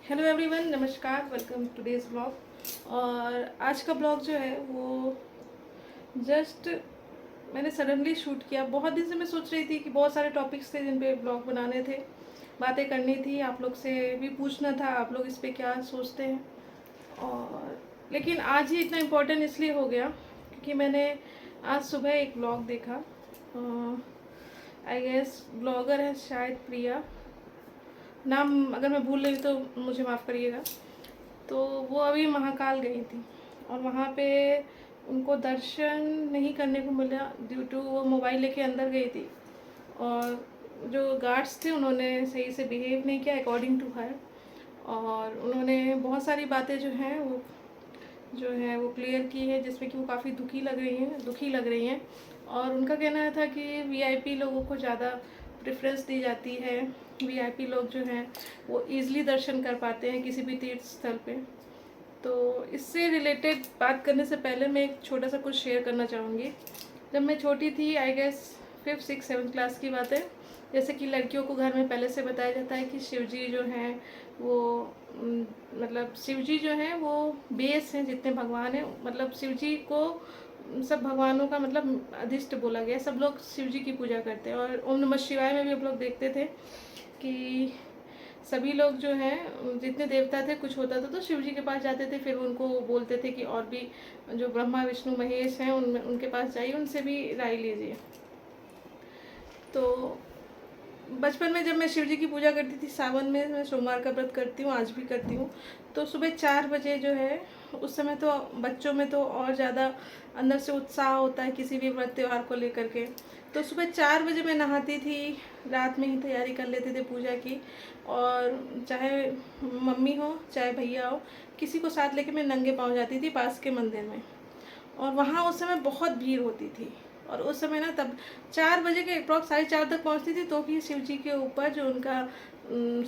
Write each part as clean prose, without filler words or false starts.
Hello everyone, नमस्कार, welcome two days blog. और आज का ब्लॉग जो है वो जस्ट मैंने सडनली शूट किया। बहुत दिन से मैं सोच रही थी कि बहुत सारे टॉपिक्स थे जिन पे ब्लॉग बनाने थे, बातें करनी थी, आप लोग से भी पूछना था आप लोग इस पे क्या सोचते हैं। और लेकिन आज ही इतना इम्पोर्टेंट इसलिए हो गया क्योंकि मैंने आज सुबह एक ब्लॉग देखा। आई गेस ब्लॉगर है शायद प्रिया, नाम अगर मैं भूल रही तो मुझे माफ़ करिएगा। तो वो अभी महाकाल गई थी और वहाँ पे उनको दर्शन नहीं करने को मिला ड्यू टू वो मोबाइल लेके अंदर गई थी और जो गार्ड्स थे उन्होंने सही से बिहेव नहीं किया अकॉर्डिंग टू हर। और उन्होंने बहुत सारी बातें जो है वो क्लियर की है जिसमें कि वो काफ़ी दुखी लग रही हैं। और उनका कहना था कि वीआईपी लोगों को ज़्यादा प्रेफरेंस दी जाती है, वीआईपी लोग जो हैं वो ईज़िली दर्शन कर पाते हैं किसी भी तीर्थ स्थल पे। तो इससे रिलेटेड बात करने से पहले मैं एक छोटा सा कुछ शेयर करना चाहूँगी। जब मैं छोटी थी, I guess 5th 6th 7th class की बात है, जैसे कि लड़कियों को घर में पहले से बताया जाता है कि शिवजी जो हैं वो मतलब शिवजी जो हैं वो बेस हैं जितने भगवान हैं, मतलब शिवजी को सब भगवानों का मतलब अधिष्ट बोला गया। सब लोग शिवजी की पूजा करते हैं और ओम नमः शिवाय में भी हम लोग देखते थे कि सभी लोग जो हैं जितने देवता थे कुछ होता था तो शिव जी के पास जाते थे, फिर उनको बोलते थे कि और भी जो ब्रह्मा विष्णु महेश हैं उनके पास जाइए, उनसे भी राय लीजिए। तो बचपन में जब मैं शिव जी की पूजा करती थी, सावन में मैं सोमवार का व्रत करती हूँ, आज भी करती हूँ। तो सुबह 4 बजे जो है उस समय तो बच्चों में तो और ज़्यादा अंदर से उत्साह होता है किसी भी व्रत त्यौहार को लेकर के। तो सुबह 4 बजे मैं नहाती थी, रात में ही तैयारी कर लेते थे पूजा की। और चाहे मम्मी हो चाहे भैया हो, किसी को साथ लेके मैं नंगे पाँव जाती थी पास के मंदिर में। और वहाँ उस समय बहुत भीड़ होती थी और उस समय ना तब 4 बजे के अप्रॉक्स 4:30 तक पहुँचती थी तो भी शिव जी के ऊपर जो उनका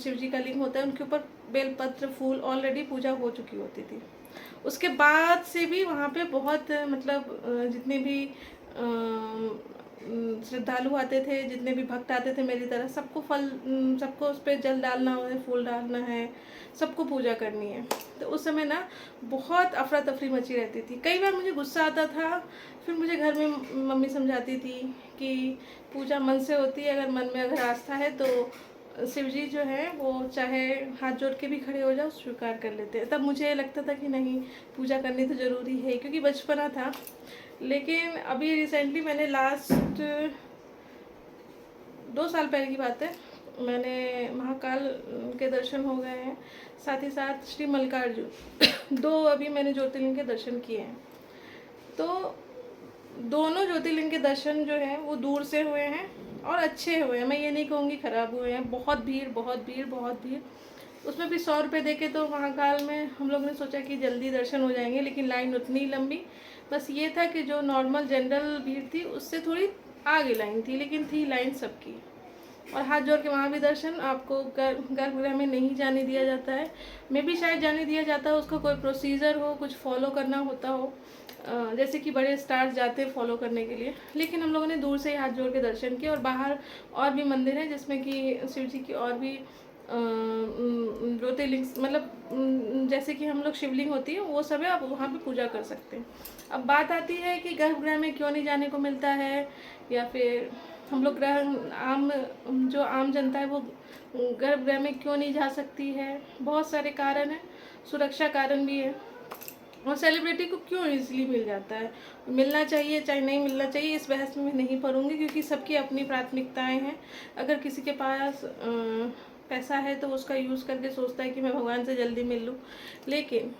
शिव जी का लिंग होता है उनके ऊपर बेलपत्र फूल ऑलरेडी पूजा हो चुकी होती थी। उसके बाद से भी वहाँ पे बहुत मतलब जितने भी श्रद्धालु आते थे, जितने भी भक्त आते थे मेरी तरह, सबको उस पर जल डालना है, फूल डालना है, सबको पूजा करनी है। तो उस समय ना बहुत अफरा तफरी मची रहती थी। कई बार मुझे गुस्सा आता था, फिर मुझे घर में मम्मी समझाती थी कि पूजा मन से होती है, अगर मन में अगर आस्था है तो शिव जी जो है वो चाहे हाथ जोड़ के भी खड़े हो जाओ स्वीकार कर लेते हैं। तब मुझे लगता था कि नहीं, पूजा करनी तो ज़रूरी है क्योंकि बचपना था। लेकिन अभी रिसेंटली मैंने लास्ट 2 साल पहले की बात है, मैंने महाकाल के दर्शन हो गए हैं, साथ ही साथ श्री मल्लिकार्जुन दो अभी मैंने ज्योतिर्लिंग के दर्शन किए हैं। तो दोनों ज्योतिर्लिंग के दर्शन जो हैं वो दूर से हुए हैं और अच्छे हुए हैं, मैं ये नहीं कहूँगी ख़राब हुए हैं। बहुत भीड़ बहुत भीड़ बहुत भीड़, उसमें भी 100 रुपये दे के तो महाकाल में हम लोग ने सोचा कि जल्दी दर्शन हो जाएंगे, लेकिन लाइन उतनी लंबी। बस ये था कि जो नॉर्मल जनरल भीड़ थी उससे थोड़ी आगे लाइन थी, लेकिन थी लाइन सबकी। और हाथ जोड़ के वहाँ भी दर्शन, आपको गर्भगृह में नहीं जाने दिया जाता है। मे भी शायद जाने दिया जाता है, उसका कोई प्रोसीजर हो, कुछ फॉलो करना होता हो, जैसे कि बड़े स्टार्स जाते हैं फॉलो करने के लिए। लेकिन हम लोगों ने दूर से ही हाथ जोड़ के दर्शन किए। और बाहर और भी मंदिर हैं जिसमें कि शिव जी की और भी ज्योतिर्लिंग मतलब जैसे कि हम लोग शिवलिंग होती है वो सब है, आप वहाँ पे पूजा कर सकते हैं। अब बात आती है कि गर्भगृह में क्यों नहीं जाने को मिलता है, या फिर हम लोग जो आम जनता है वो गर्भगृह में क्यों नहीं जा सकती है। बहुत सारे कारण हैं, सुरक्षा कारण भी है। और सेलिब्रिटी को क्यों इजीली मिल जाता है, मिलना चाहिए चाहे नहीं मिलना चाहिए, इस बहस में मैं नहीं पढ़ूंगी क्योंकि सबकी अपनी प्राथमिकताएं हैं। अगर किसी के पास पैसा है तो उसका यूज़ करके सोचता है कि मैं भगवान से जल्दी मिल लूँ। लेकिन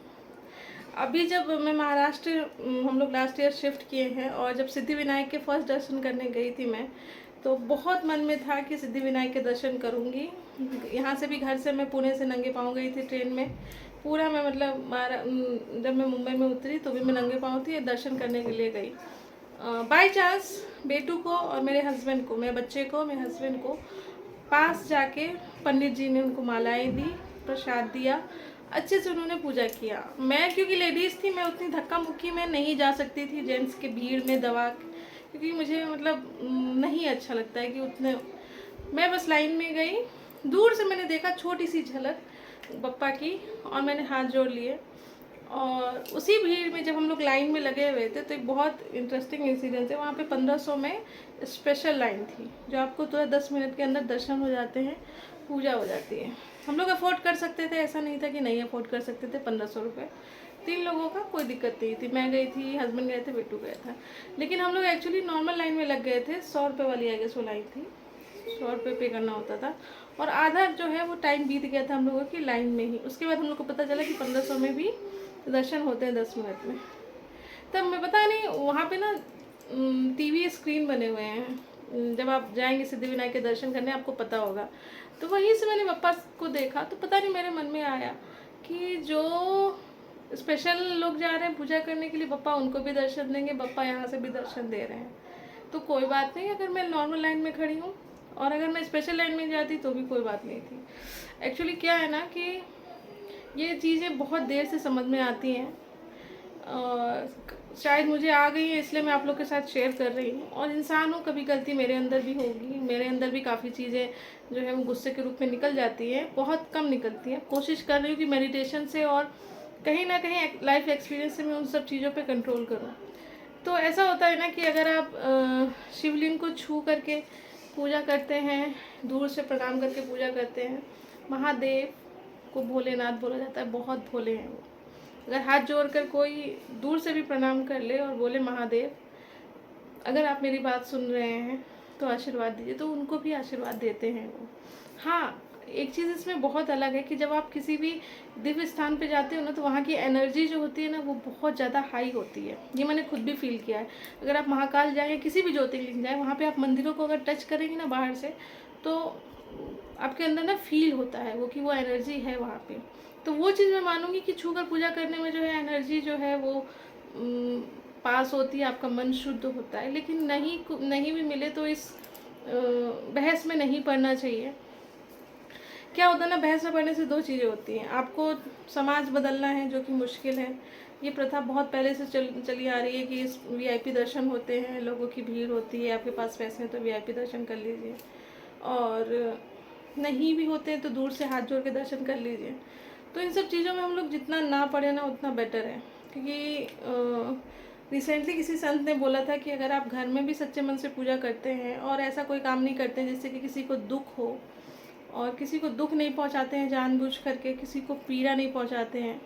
अभी जब मैं महाराष्ट्र, हम लोग लास्ट ईयर शिफ्ट किए हैं, और जब सिद्धि विनायक के फर्स्ट दर्शन करने गई थी मैं, तो बहुत मन में था कि सिद्धि विनायक के दर्शन करूँगी। यहाँ से भी, घर से मैं पुणे से नंगे पाँव गई थी ट्रेन में, पूरा मैं मतलब जब मैं मुंबई में उतरी तो भी मैं नंगे पाँव थी, दर्शन करने के लिए गई। बाय चांस बेटू को और मेरे हस्बैंड को, मेरे बच्चे को, मेरे हस्बैंड को पास जाके पंडित जी ने उनको मालाएं दी, प्रसाद दिया, अच्छे से उन्होंने पूजा किया। मैं क्योंकि लेडीज़ थी, मैं उतनी धक्का मुक्की में नहीं जा सकती थी जेंट्स के भीड़ में दबा, क्योंकि मुझे मतलब नहीं अच्छा लगता है कि उतने। मैं बस लाइन में गई, दूर से मैंने देखा छोटी सी झलक, बप्पा की, और मैंने हाथ जोड़ लिए। और उसी भीड़ में जब हम लोग लाइन में लगे हुए थे तो एक बहुत इंटरेस्टिंग इंसिडेंट है, वहाँ पे 1500 में स्पेशल लाइन थी, जो आपको तो 10 मिनट के अंदर दर्शन हो जाते हैं, पूजा हो जाती है। हम लोग अफोर्ड कर सकते थे, ऐसा नहीं था कि नहीं अफोर्ड कर सकते थे। 1500 रुपये 3 लोगों का, कोई दिक्कत नहीं थी। मैं गई थी, हस्बैंड गए थे, बिट्टू गया था। लेकिन हम लोग एक्चुअली नॉर्मल लाइन में लग गए थे, 100 रुपये वाली आई गेस वो लाइन थी, 100 रुपये पे करना होता था। और आधा जो है वो टाइम बीत गया था हम लोगों की लाइन में ही। उसके बाद हम लोग को पता चला कि 1500 में भी दर्शन होते हैं 10 मिनट में। तब मैं पता नहीं, वहाँ पे ना टीवी स्क्रीन बने हुए हैं, जब आप जाएंगे सिद्धिविनायक के दर्शन करने आपको पता होगा। तो वहीं से मैंने बप्पा को देखा, तो पता नहीं मेरे मन में आया कि जो स्पेशल लोग जा रहे हैं पूजा करने के लिए, बप्पा उनको भी दर्शन देंगे, बप्पा यहाँ से भी दर्शन दे रहे हैं, तो कोई बात नहीं अगर मैं नॉर्मल लाइन में खड़ी हूँ, और अगर मैं स्पेशल लाइन में जाती तो भी कोई बात नहीं थी। एक्चुअली क्या है ना कि ये चीज़ें बहुत देर से समझ में आती हैं, शायद मुझे आ गई है इसलिए मैं आप लोग के साथ शेयर कर रही हूँ। और इंसान हूँ, कभी गलती मेरे अंदर भी होगी, मेरे अंदर भी काफ़ी चीज़ें जो है वो गुस्से के रूप में निकल जाती हैं, बहुत कम निकलती हैं। कोशिश कर रही हूँ कि मेडिटेशन से और कहीं ना कहीं लाइफ एक्सपीरियंस से मैं उन सब चीज़ों पे कंट्रोल करूँ। तो ऐसा होता है ना कि अगर आप शिवलिंग को छू करके पूजा करते हैं, दूर से प्रणाम करके पूजा करते हैं, महादेव को भोलेनाथ बोला जाता है, बहुत भोले हैं वो। अगर हाथ जोड़कर कोई दूर से भी प्रणाम कर ले और बोले महादेव, अगर आप मेरी बात सुन रहे हैं तो आशीर्वाद दीजिए, तो उनको भी आशीर्वाद देते हैं वो। हाँ, एक चीज़ इसमें बहुत अलग है कि जब आप किसी भी दिव्य स्थान पे जाते हो ना, तो वहाँ की एनर्जी जो होती है ना वो बहुत ज़्यादा हाई होती है। ये मैंने खुद भी फील किया है। अगर आप महाकाल जाएँ या किसी भी ज्योतिर्लिंग जाएँ, वहाँ पे आप मंदिरों को अगर टच करेंगे ना बाहर से, तो आपके अंदर ना फील होता है वो कि वो एनर्जी है वहाँ पे। तो वो चीज़ मैं मानूंगी कि छू कर पूजा करने में जो है एनर्जी जो है वो पास होती है, आपका मन शुद्ध होता है। लेकिन नहीं भी मिले तो इस बहस में नहीं पड़ना चाहिए। क्या होता है ना, बहस में पड़ने से दो चीज़ें होती हैं। आपको समाज बदलना है, जो कि मुश्किल है। ये प्रथा बहुत पहले से चली आ रही है कि इस वीआईपी दर्शन होते हैं, लोगों की भीड़ होती है, आपके पास पैसे हैं तो वीआईपी दर्शन कर लीजिए, और नहीं भी होते हैं तो दूर से हाथ जोड़ के दर्शन कर लीजिए। तो इन सब चीज़ों में हम लोग जितना ना पढ़े ना उतना बेटर है। क्योंकि रिसेंटली किसी संत ने बोला था कि अगर आप घर में भी सच्चे मन से पूजा करते हैं और ऐसा कोई काम नहीं करते हैं जिससे कि किसी को दुख हो, और किसी को दुख नहीं पहुंचाते हैं जानबूझ करके, किसी को पीड़ा नहीं पहुंचाते हैं,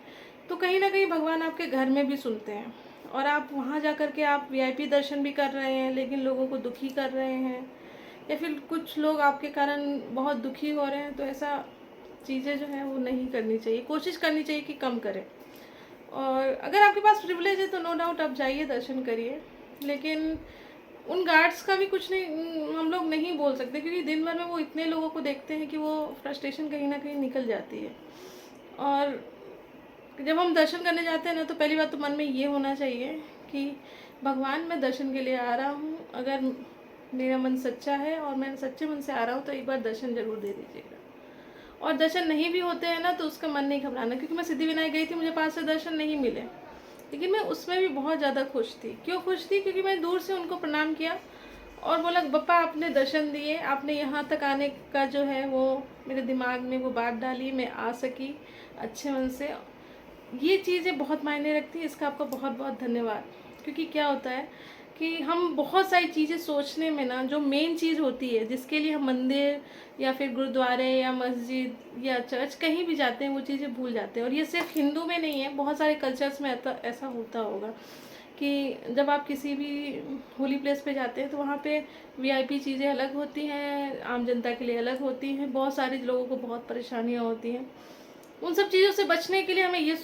तो कहीं ना कहीं भगवान आपके घर में भी सुनते हैं। और आप वहाँ जा कर के आप वीआईपी दर्शन भी कर रहे हैं लेकिन लोगों को दुखी कर रहे हैं, या फिर कुछ लोग आपके कारण बहुत दुखी हो रहे हैं, तो ऐसा चीज़ें जो है वो नहीं करनी चाहिए। कोशिश करनी चाहिए कि कम करें। और अगर आपके पास प्रिविलेज है तो नो डाउट आप जाइए, दर्शन करिए। लेकिन उन गार्ड्स का भी कुछ नहीं हम लोग नहीं बोल सकते, क्योंकि दिन भर में वो इतने लोगों को देखते हैं कि वो फ्रस्ट्रेशन कहीं ना कहीं निकल जाती है। और जब हम दर्शन करने जाते हैं ना, तो पहली बात तो मन में ये होना चाहिए कि भगवान मैं दर्शन के लिए आ रहा हूँ, अगर मेरा मन सच्चा है और मैं सच्चे मन से आ रहा हूँ तो एक बार दर्शन ज़रूर दे दीजिएगा। और दर्शन नहीं भी होते हैं ना तो उसका मन नहीं घबराना, क्योंकि मैं सिद्धिविनायक गई थी, मुझे पास से दर्शन नहीं मिले, लेकिन मैं उसमें भी बहुत ज़्यादा खुश थी। क्यों खुश थी? क्योंकि मैं दूर से उनको प्रणाम किया और बोला बप्पा आपने दर्शन दिए, आपने यहाँ तक आने का जो है वो मेरे दिमाग में वो बात डाली, मैं आ सकी अच्छे मन से। ये चीज़ें बहुत मायने रखती हैं, इसका आपका बहुत बहुत धन्यवाद। क्योंकि क्या होता है कि हम बहुत सारी चीज़ें सोचने में ना, जो मेन चीज़ होती है जिसके लिए हम मंदिर या फिर गुरुद्वारे या मस्जिद या चर्च कहीं भी जाते हैं, वो चीज़ें भूल जाते हैं। और ये सिर्फ हिंदू में नहीं है, बहुत सारे कल्चर्स में ऐसा होता होगा कि जब आप किसी भी होली प्लेस पे जाते हैं तो वहाँ पे वीआईपी चीज़ें अलग होती हैं, आम जनता के लिए अलग होती हैं, बहुत सारे लोगों को बहुत परेशानियाँ होती हैं। उन सब चीज़ों से बचने के लिए हमें ये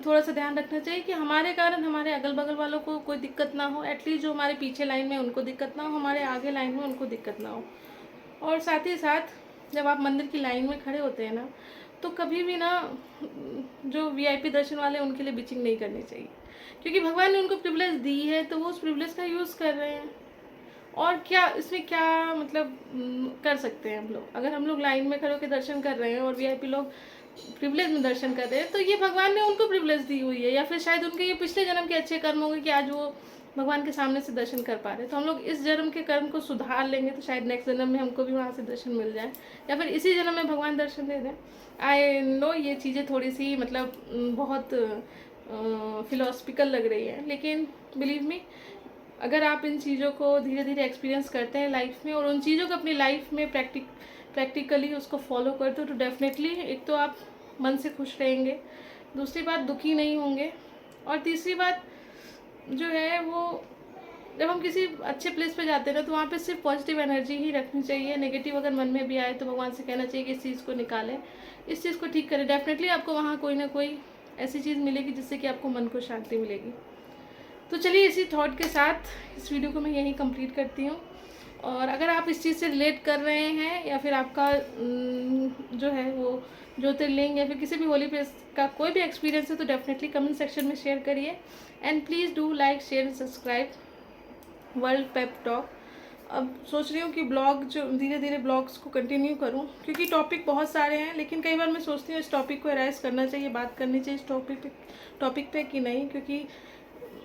थोड़ा सा ध्यान रखना चाहिए कि हमारे कारण हमारे अगल बगल वालों को कोई दिक्कत ना हो, एटलीस्ट जो हमारे पीछे लाइन में उनको दिक्कत ना हो, हमारे आगे लाइन में उनको दिक्कत ना हो। और साथ ही साथ जब आप मंदिर की लाइन में खड़े होते हैं ना, तो कभी भी ना जो वीआईपी दर्शन वाले हैं उनके लिए बिचिंग नहीं करनी चाहिए, क्योंकि भगवान ने उनको प्रिविलेज दी है तो वो उस प्रिविलेज का यूज़ कर रहे हैं। और क्या इसमें क्या मतलब कर सकते हैं हम लोग? अगर हम लोग लाइन में खड़े होकर दर्शन कर रहे हैं और वीआईपी लोग प्रिविलेज में दर्शन कर रहे हैं, तो ये भगवान ने उनको प्रिविलेज दी हुई है, या फिर शायद उनके ये पिछले जन्म के अच्छे कर्म होंगे कि आज वो भगवान के सामने से दर्शन कर पा रहे हैं। तो हम लोग इस जन्म के कर्म को सुधार लेंगे तो शायद नेक्स्ट जन्म में हमको भी वहाँ से दर्शन मिल जाए, या फिर इसी जन्म में भगवान दर्शन दे दें। आई नो ये चीज़ें थोड़ी सी मतलब बहुत फिलोसफिकल लग रही है, लेकिन बिलीव मी, अगर आप इन चीज़ों को धीरे धीरे एक्सपीरियंस करते हैं लाइफ में और उन चीज़ों को अपनी लाइफ में प्रैक्टिकली उसको फॉलो करते हो, तो डेफिनेटली एक तो आप मन से खुश रहेंगे, दूसरी बात दुखी नहीं होंगे, और तीसरी बात जो है वो जब हम किसी अच्छे प्लेस पे जाते हैं ना, तो वहाँ पे सिर्फ पॉजिटिव एनर्जी ही रखनी चाहिए। नेगेटिव अगर मन में भी आए तो भगवान से कहना चाहिए कि इस चीज़ को निकालें, इस चीज़ को ठीक करें। डेफिनेटली आपको वहाँ कोई ना कोई ऐसी चीज़ मिलेगी जिससे कि आपको मन को शांति मिलेगी। तो चलिए इसी थॉट के साथ इस वीडियो को मैं यहीं कंप्लीट करती हूँ। और अगर आप इस चीज़ से रिलेट कर रहे हैं, या फिर आपका जो है वो ज्योतिर्लिंग या फिर किसी भी होली प्लेस का कोई भी एक्सपीरियंस है, तो डेफिनेटली कमेंट सेक्शन में शेयर करिए। And please do like, share and subscribe world pep talk. अब सोच रही हूँ कि ब्लॉग जो धीरे धीरे ब्लॉग्स को कंटिन्यू करूँ, क्योंकि टॉपिक बहुत सारे हैं, लेकिन कई बार मैं सोचती हूँ इस टॉपिक को एराइज करना चाहिए, बात करनी चाहिए इस टॉपिक पे कि नहीं, क्योंकि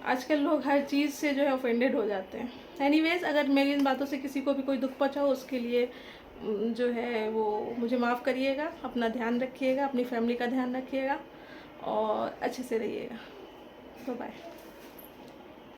आजकल लोग हर चीज़ से जो है ऑफेंडेड हो जाते हैं। एनीवेज, अगर मेरी इन बातों से किसी को भी कोई दुख पहुँचा हो, उसके लिए जो है वो मुझे माफ़ करिएगा। अपना ध्यान रखिएगा, अपनी फैमिली का ध्यान रखिएगा और अच्छे से रहिएगा। बाय।